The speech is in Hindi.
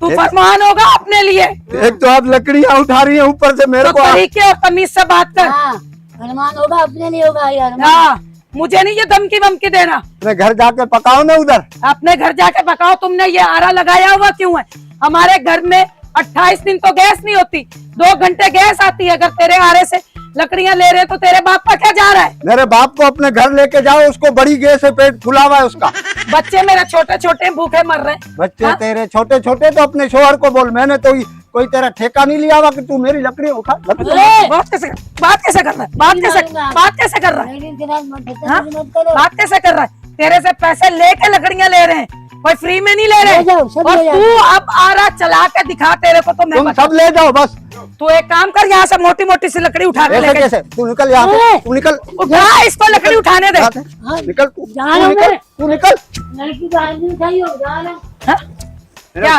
तू फरमान होगा अपने लिए। एक तो आप लकड़ियाँ उठा रही है ऊपर से मेरे तो को। तरीके और तमीज से बात कर। हाँ, फरमान होगा अपने लिए होगा यार। हाँ, मुझे नहीं ये धमकी वमकी देना। अपने घर जाके पकाओ ना उधर। अपने घर जाके पकाओ। तुमने ये आरा लगाया हुआ क्यों है? हमारे घर में 28 दिन तो गैस नहीं होती, 2 घंटे गैस आती है। अगर तेरे आरे से लकड़ियां ले रहे तो तेरे बाप का क्या जा रहा है? मेरे बाप को अपने घर लेके जाओ, उसको बड़ी गैस है, पेट फुला हुआ है उसका। बच्चे मेरे छोटे छोटे भूखे मर रहे हैं। बच्चे हाँ? तेरे छोटे छोटे तो अपने शोहर को बोल। मैंने तो कोई तेरा ठेका नहीं लिया हुआ कि तू मेरी लकड़ी उठा। बात कैसे कर रहा है? बात कैसे कर रहा है? हाँ? बात कैसे कर रहा है? तेरे से पैसे लेके लकड़ियां ले रहे हैं, कोई फ्री में नहीं ले रहे। ले जाओ, सब और ले जाओ। तू अब आरा चला के दिखा तेरे को तो मैं तुम बता। सब ले जाओ बस। तू एक काम कर, यहाँ से मोटी मोटी सी लकड़ी उठा के ऐसे लेके कैसे? तू निकल यहाँ से, तू निकल। उठा, इसको लकड़ी उठाने दे। निकल तू, जा रहा हूँ निकल, मैं। तू निकल। लड़की को आज नहीं उठाई हो, जा रहा हूँ। हाँ? क्या